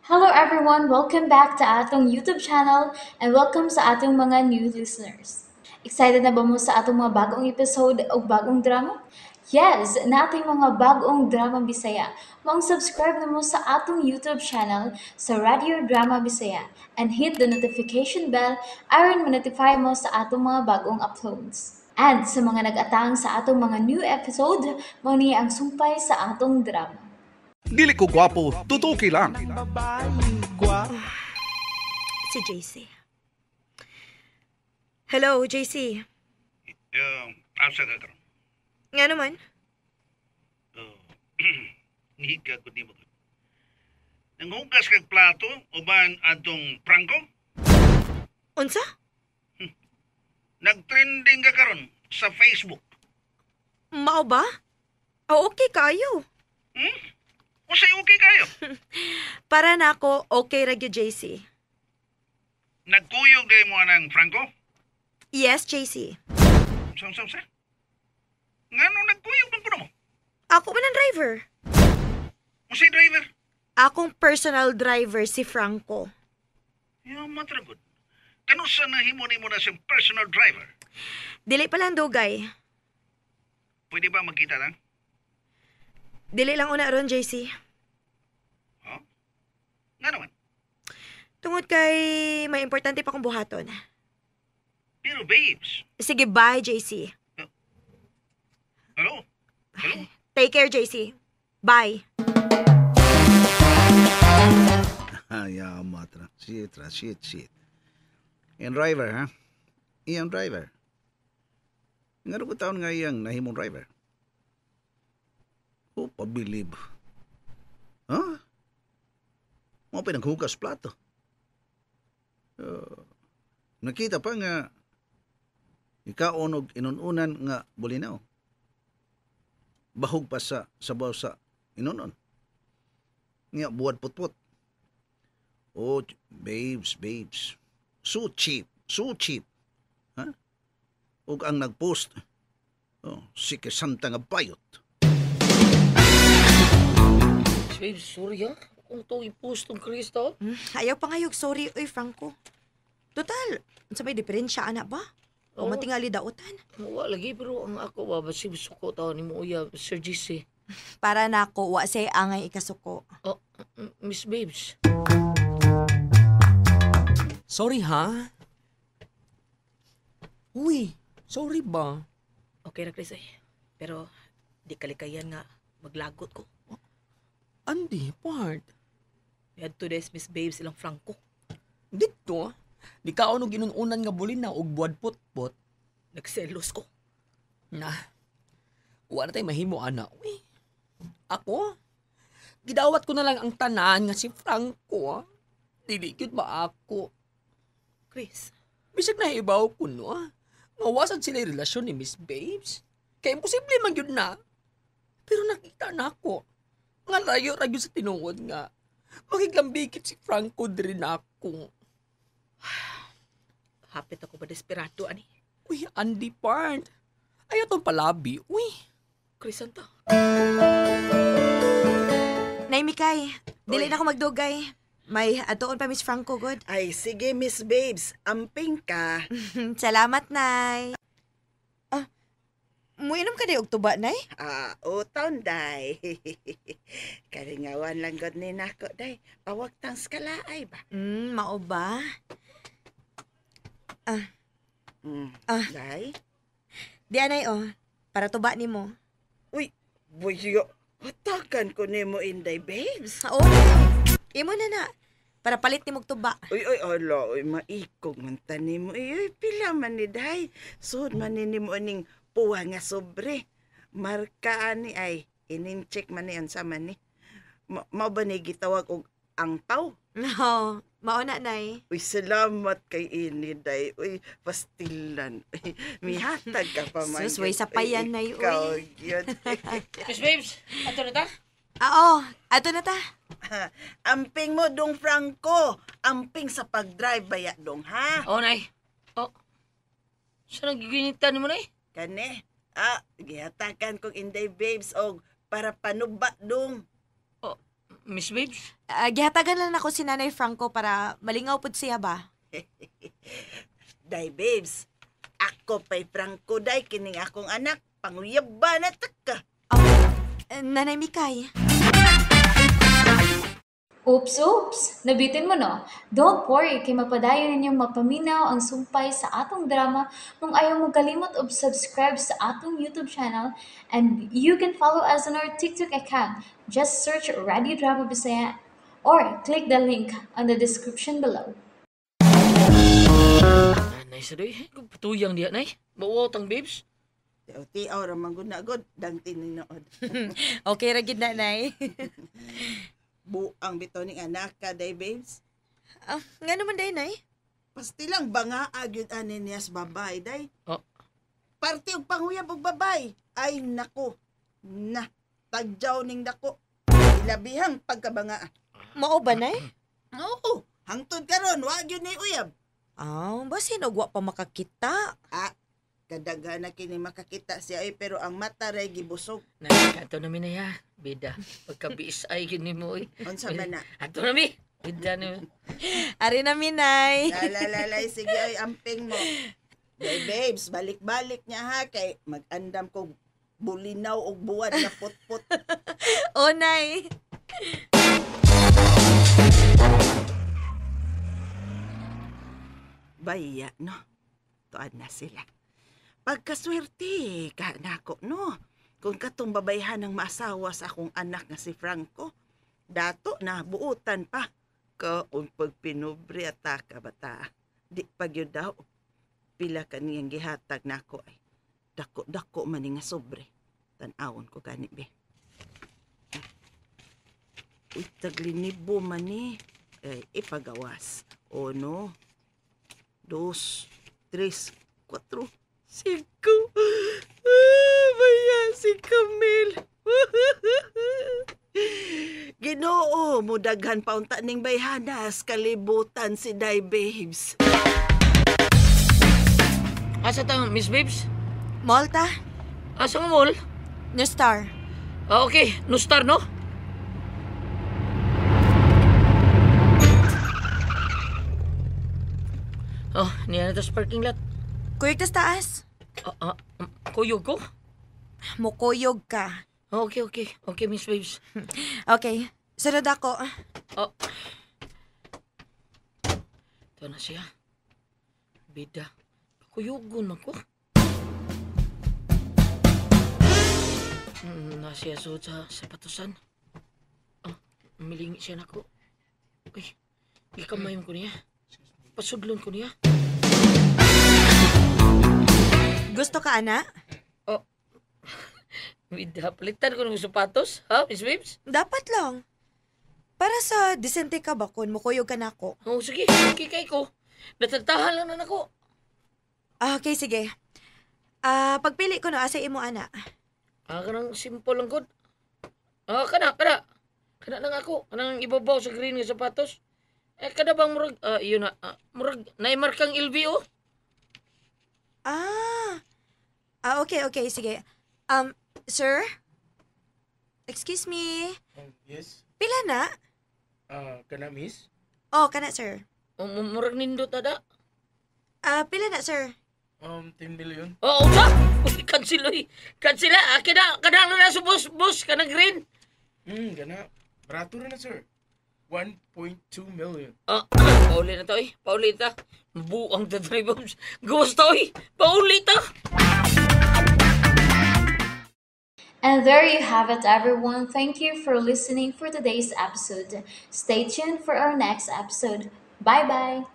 Hello everyone, welcome back to atong YouTube channel and welcome sa atong mga new listeners. Excited na ba mo sa atong mga bagong episode o bagong drama? Yes, na ating mga bagong drama Bisaya. Mag-subscribe na mo sa atong YouTube channel sa Radio Drama Bisaya and hit the notification bell aron ma-notify mo sa atong mga bagong uploads. And sa mga nag-atang sa atong mga new episode, mo ni ang sumpay sa atong drama. Dili ko gwapo, tutuki lang. Si JC. Hello, JC. Asa ka karon? Nga naman? Uh, Nihika ko ni mo. Nanghugas kag plato uban adtong prangko? Unsa? Nagtrending ka karon sa Facebook. Mao ba? Oh, okay kayo. Hmm? Usay okay kayo? Para na ako, okay ra gyud JC. Nagkuyog day mo ng Franco? Yes, JC. Sa? Ngano nagkuyog man kuno mo? Ako man ang driver. Usay driver? Akong personal driver si Franco. Yo matragod. Kano sa nahimo nimo na siyang personal driver? Dili pa lang dugay. Pwede ba magkita lang? Dili lang una ron, JC. Oh? Nga naman. Tungod kay may importante pa kong buhaton. Pero babes. Sige, bye, JC. Hello? Hello? Take care, JC. Bye. Ya, matra. Shit. Yan driver, ha? Iyang driver. Nga ko taon nga iyang nahimong driver. Oh, pabilib. Ha? Mga pinaghugas plato. Nakita pa nga ikaon og inununan nga bulinaw. Bahog pa sa sabaw sa inunon. Nga buwad putput. Oh, babes. So cheap. Ha? Ug ang nagpost. Oh, si Santa nga bayot. Babe, sorry ha. Kung itong i-post tong Krista. Ayaw pa ngayog, sorry, oy, Franco. Total, sa may diferensya, anak ba? O Oo. matingali daotan. Mawa lagi, pero ang ako ba, basi gusto ko tao ni mo uya, Sir GC. Para na ako, wa say angay ikasuko. Oh, Miss Babes. Sorry ha? Uy, sorry ba? Okay na, Chris eh. Pero, di kalikayan nga, maglagot ko. Andi, part. We had 2 days, Miss Babes, ilang Franco. Dito, di ka ano ginununan nga bulin na og buwad put-put. Nagselos ko. Na, wala tayo mahimo, ana. Uy, ako? Gidawat ko na lang ang tanan nga si Franco. Dili gyud ba ako? Chris, Bisag na ibaw ko, no? Mawasad sila yung relasyon ni Miss Babes. Kaya imposible man yun na. Pero nakita na ako. Nga layo-rayo sa tinuod nga. Makiglambikit si Franco din ako. hapit ako ba desperado, ani? Uy, Andy Part. Ayaw tong palabi. Uy, Chris, anta. Nay, Mikay, dili Oy. na ako magdugay. May atuon pa, Miss Franco, good. Ay, sige, Miss Babes. Amping ka. Salamat, Nay. Muinom ka di og tuba, Nay? Utaw, day. Karingawan lang god ni nako, day. Pawag tang skalaay ba? Mao ba? Day? Di anay, para tuba ni mo. Uy, buyo. Hatakan ko ni mo, Inday, babes. Oo. Imo na. Para palit ni mong tuba. Uy, ala, uy, maikog man tani mo. Uy, pila man ni day. Sud man ni mo ning puwa nga sobre. Marka ani ay, inin-check man ni sa man ni. Mao ba ni gitawag og ang taw? No, mauna, Nay. Uy, salamat kay ini, day. Uy, pastilan. Uy, mihatag ka pa man. Sus, way sapayan, Nay, uy. Ikaw, yun. Miss Babes, ato na ta? Oo, ato na ta. Amping mo, Dong Franco. Amping sa pag-drive baya, Dong, ha? Oo, Nay. Oh. Saan nagiginitan mo, Nay? Kane, gihatakan kong Inday Babes og para panuba, Dong. Miss Babes? Gihatagan lang ako si Nanay Franco para malingaw pud siya ba? Day, babes. Ako pa'y Franco, day. Kining akong anak. Panguyaba na taka. Nanay Mikay. Oops! Nabitin mo no? Don't worry, kay mapadayon ninyong mapaminaw ang sumpay sa atong drama kung ayaw mo kalimot og subscribe sa atong YouTube channel and you can follow us on our TikTok account. Just search Radio Drama Bisaya or click the link on the description below. Nay sa doy. Patuyang diya, nay. Mauwaw tang babes. Tiaw-tiaw ramang gunagod. Dang tininood. Okay ra gid Nanay. Buang bitaw ning anak ka, day, babes. Nga naman day, Nay? Pasti lang ba nga agyod ani niya sa babay, day? Oh. Parte og panguyab og babay. Ay, nako. Na, tagjaw ning dako. Ilabihang pagkabanga. Mao ba, Nay? Oo, hangtod karon wa gyud ni uyab. Basin og wa pa makakita. Kadaghan na kini makakita siya pero ang mata ray gibusog. Nay, ato na mi na ya. Bida. Pagkabiis ay gini mo eh. Unsa man na? Ato na mi. Bida na. Ari na mi, Nay. Lalalay, sige ay amping mo. Day, babes, balik-balik niya ha kay mag-andam ko bulinaw og buwan na putput. O, Nay. Baya, no? Tuad na sila. Pagkaswerte ka nako, no? Kung katong babayhan ng maasawa sa akong anak nga si Franco, dato na buutan pa. Kaon pagpinobre at taka bata. Di pagyud daw. Pila kaniyang gihatag nako ay. Dako-dako man nga sobre. Tan-awon ko gani be. Uy, taglinibo man ni. Ay, ipagawas. O no? 2, 3, 4, 5. Baya si Camille. Ginoo, mudaghan pa unta ning bayhanas kalibutan si Day Babes. Asa ta, Miss Babes? Malta? Asa ang mall? New Star. Okay. No star, no? Oh, niya na sa parking lot. Kuyog tas taas. Kuyog ko? Mukuyog ka. Okay. Okay, Miss Babes. Okay. Sunod ako. Oh. Ito na siya. Bida. Kuyugon ako. Nasiya suot sa sapatusan. Milingi siya na ko. Uy, ikamayon ko niya. Pasudlon ko niya. Gusto ka, ana? Bida, palitan ko ng sapatos. Ha, Miss Babes? Dapat lang. Para sa disente ka ba kung mukuyog ka na ako? Oh, sige. Okay kay ko. Natantahan lang na ako. Okay, sige. Pagpili ko na asa imo, ana. Kanang simple lang good. Kana. Kana lang ako. Kanang ibabaw sa green nga sapatos. Kada bang murag, yun na, murag, naimarkang LVO? Okay, sige. Sir? Excuse me? Yes? Pila na? Kana, miss? Oh, kana, sir. Murag nindot ada. Pila na, sir? 10 million. Oo, sa? Cancel, oy. Cancel, Kadang na sa bus, kanang green. Kana. Barato na sir. 1.2 million. Pauli na to, eh. Pauli ta. Buang ta, Tribums. Gawas to, eh. Pauli ta. And there you have it, everyone. Thank you for listening for today's episode. Stay tuned for our next episode. Bye bye.